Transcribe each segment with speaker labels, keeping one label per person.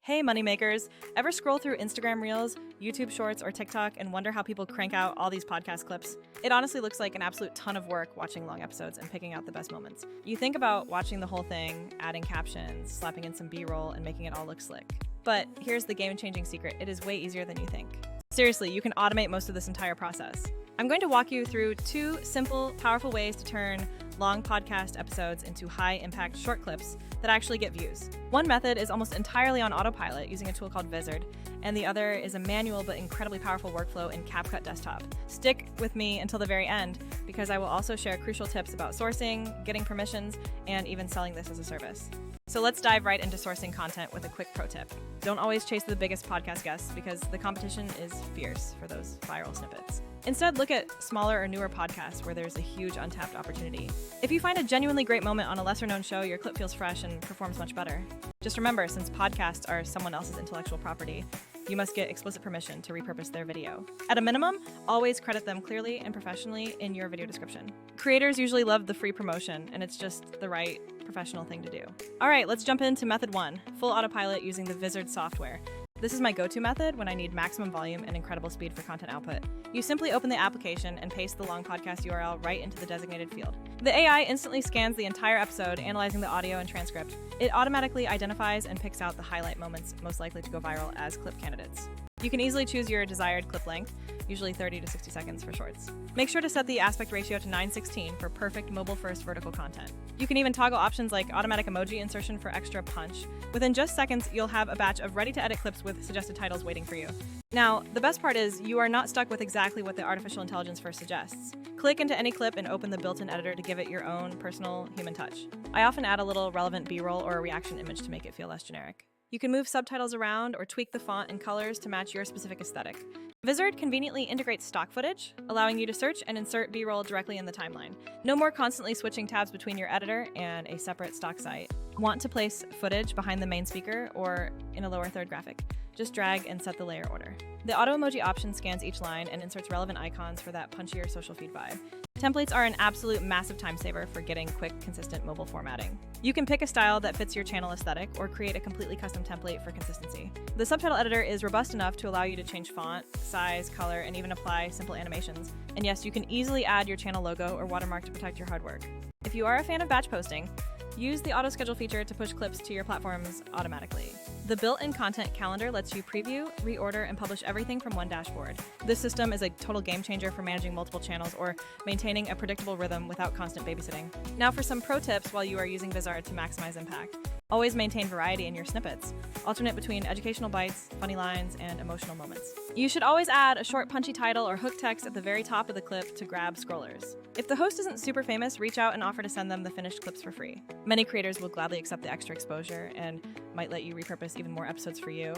Speaker 1: Hey moneymakers, ever scroll through Instagram Reels, YouTube Shorts, or TikTok and wonder how people crank out all these podcast clips? It honestly looks like an absolute ton of work watching long episodes and picking out the best moments. You think about watching the whole thing, adding captions, slapping in some B-roll, and making it all look slick. But here's the game-changing secret, it is way easier than you think. Seriously, you can automate most of this entire process. I'm going to walk you through 2 simple, powerful ways to turn long podcast episodes into high-impact short clips that actually get views. One method is almost entirely on autopilot using a tool called Vizard, and the other is a manual but incredibly powerful workflow in CapCut Desktop. Stick with me until the very end, because I will also share crucial tips about sourcing, getting permissions, and even selling this as a service. So let's dive right into sourcing content with a quick pro tip. Don't always chase the biggest podcast guests because the competition is fierce for those viral snippets. Instead, look at smaller or newer podcasts where there's a huge untapped opportunity. If you find a genuinely great moment on a lesser-known show, your clip feels fresh and performs much better. Just remember, since podcasts are someone else's intellectual property, you must get explicit permission to repurpose their video. At a minimum, always credit them clearly and professionally in your video description. Creators usually love the free promotion, and it's just the right professional thing to do. All right, let's jump into method 1, full autopilot using the Vizard software. This is my go-to method when I need maximum volume and incredible speed for content output. You simply open the application and paste the long podcast URL right into the designated field. The AI instantly scans the entire episode, analyzing the audio and transcript. It automatically identifies and picks out the highlight moments most likely to go viral as clip candidates. You can easily choose your desired clip length, usually 30 to 60 seconds for shorts. Make sure to set the aspect ratio to 9:16 for perfect mobile-first vertical content. You can even toggle options like automatic emoji insertion for extra punch. Within just seconds, you'll have a batch of ready-to-edit clips with suggested titles waiting for you. Now, the best part is you are not stuck with exactly what the artificial intelligence first suggests. Click into any clip and open the built-in editor to give it your own personal human touch. I often add a little relevant B-roll or a reaction image to make it feel less generic. You can move subtitles around or tweak the font and colors to match your specific aesthetic. Vizard conveniently integrates stock footage, allowing you to search and insert B-roll directly in the timeline. No more constantly switching tabs between your editor and a separate stock site. Want to place footage behind the main speaker or in a lower third graphic? Just drag and set the layer order. The auto emoji option scans each line and inserts relevant icons for that punchier social feed vibe. Templates are an absolute massive time saver for getting quick, consistent mobile formatting. You can pick a style that fits your channel aesthetic or create a completely custom template for consistency. The subtitle editor is robust enough to allow you to change font, size, color, and even apply simple animations. And yes, you can easily add your channel logo or watermark to protect your hard work. If you are a fan of batch posting, use the auto schedule feature to push clips to your platforms automatically. The built-in content calendar lets you preview, reorder, and publish everything from one dashboard. This system is a total game changer for managing multiple channels or maintaining a predictable rhythm without constant babysitting. Now for some pro tips while you are using Vizard to maximize impact. Always maintain variety in your snippets. Alternate between educational bites, funny lines, and emotional moments. You should always add a short punchy title or hook text at the very top of the clip to grab scrollers. If the host isn't super famous, reach out and offer to send them the finished clips for free. Many creators will gladly accept the extra exposure and might let you repurpose even more episodes for you.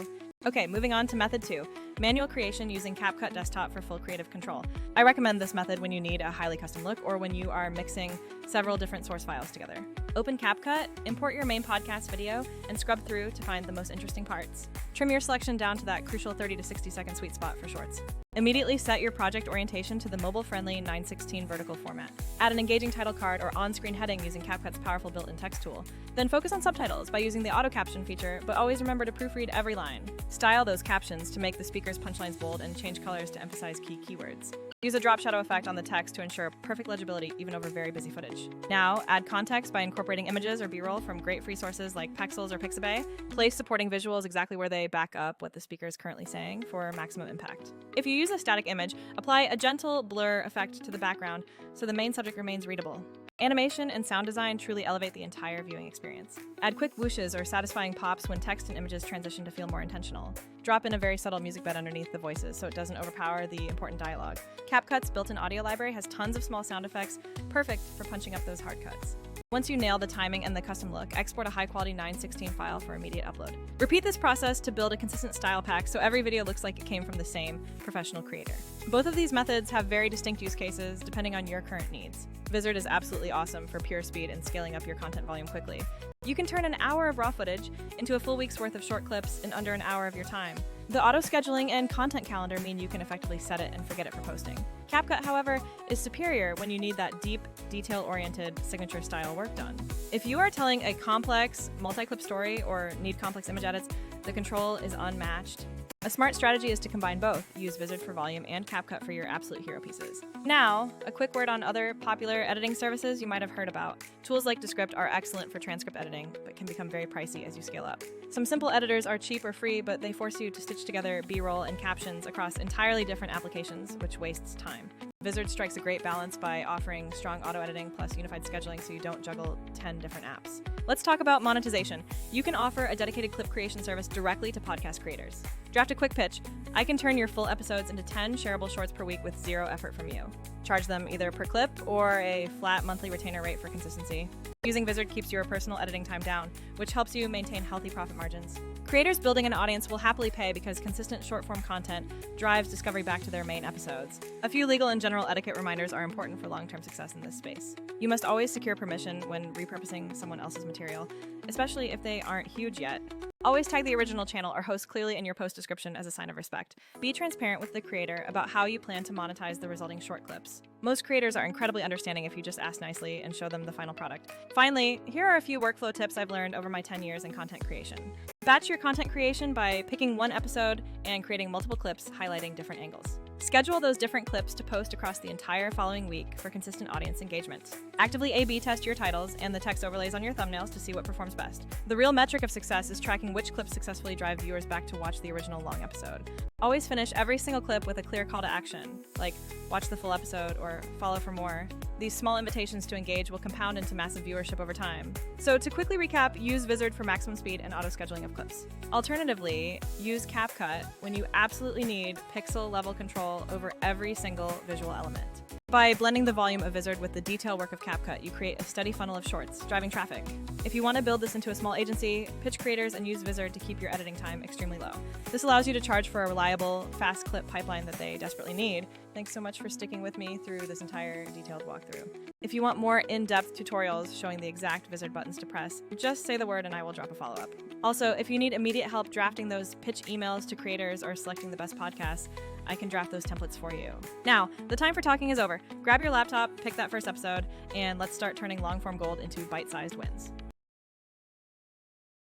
Speaker 1: Okay, moving on to method 2, manual creation using CapCut Desktop for full creative control. I recommend this method when you need a highly custom look or when you are mixing several different source files together. Open CapCut, import your main podcast video, and scrub through to find the most interesting parts. Trim your selection down to that crucial 30 to 60 second sweet spot for shorts. Immediately set your project orientation to the mobile-friendly 9:16 vertical format. Add an engaging title card or on-screen heading using CapCut's powerful built-in text tool. Then focus on subtitles by using the auto caption feature, but always remember to proofread every line. Style those captions to make the speaker's punchlines bold and change colors to emphasize key keywords. Use a drop shadow effect on the text to ensure perfect legibility even over very busy footage. Now, add context by incorporating images or B-roll from great free sources like Pexels or Pixabay. Place supporting visuals exactly where they back up what the speaker is currently saying for maximum impact. If you use a static image, apply a gentle blur effect to the background so the main subject remains readable. Animation and sound design truly elevate the entire viewing experience. Add quick whooshes or satisfying pops when text and images transition to feel more intentional. Drop in a very subtle music bed underneath the voices so it doesn't overpower the important dialogue. CapCut's built-in audio library has tons of small sound effects, perfect for punching up those hard cuts. Once you nail the timing and the custom look, export a high-quality 9:16 file for immediate upload. Repeat this process to build a consistent style pack so every video looks like it came from the same professional creator. Both of these methods have very distinct use cases depending on your current needs. Vizard is absolutely awesome for pure speed and scaling up your content volume quickly. You can turn an hour of raw footage into a full week's worth of short clips in under an hour of your time. The auto-scheduling and content calendar mean you can effectively set it and forget it for posting. CapCut, however, is superior when you need that deep, detail-oriented, signature-style work done. If you are telling a complex, multi-clip story or need complex image edits, The control is unmatched. A smart strategy is to combine both. Use Vizard for volume and CapCut for your absolute hero pieces. Now, a quick word on other popular editing services you might have heard about. Tools like Descript are excellent for transcript editing, but can become very pricey as you scale up. Some simple editors are cheap or free, but they force you to stitch together B-roll and captions across entirely different applications, which wastes time. Vizard strikes a great balance by offering strong auto-editing plus unified scheduling so you don't juggle 10 different apps. Let's talk about monetization. You can offer a dedicated clip creation service directly to podcast creators. Draft a quick pitch. I can turn your full episodes into 10 shareable shorts per week with zero effort from you. Charge them either per clip or a flat monthly retainer rate for consistency. Using Vizard keeps your personal editing time down, which helps you maintain healthy profit margins. Creators building an audience will happily pay because consistent short-form content drives discovery back to their main episodes. A few legal and general etiquette reminders are important for long-term success in this space. You must always secure permission when repurposing someone else's material, especially if they aren't huge yet. Always tag the original channel or host clearly in your post description as a sign of respect. Be transparent with the creator about how you plan to monetize the resulting short clips. Most creators are incredibly understanding if you just ask nicely and show them the final product. Finally, here are a few workflow tips I've learned over my 10 years in content creation. Batch your content creation by picking one episode and creating multiple clips highlighting different angles. Schedule those different clips to post across the entire following week for consistent audience engagement. Actively A/B test your titles and the text overlays on your thumbnails to see what performs best. The real metric of success is tracking which clips successfully drive viewers back to watch the original long episode. Always finish every single clip with a clear call to action, like watch the full episode or follow for more. These small invitations to engage will compound into massive viewership over time. So to quickly recap, use Vizard for maximum speed and auto-scheduling of clips. Alternatively, use CapCut when you absolutely need pixel-level control over every single visual element. By blending the volume of Vizard with the detail work of CapCut, you create a steady funnel of shorts, driving traffic. If you want to build this into a small agency, pitch creators and use Vizard to keep your editing time extremely low. This allows you to charge for a reliable, fast clip pipeline that they desperately need. Thanks so much for sticking with me through this entire detailed walkthrough. If you want more in-depth tutorials showing the exact Vizard buttons to press, just say the word and I will drop a follow-up. Also, if you need immediate help drafting those pitch emails to creators or selecting the best podcasts, I can draft those templates for you. Now, the time for talking is over. Grab your laptop, pick that first episode, and let's start turning long-form gold into bite-sized wins.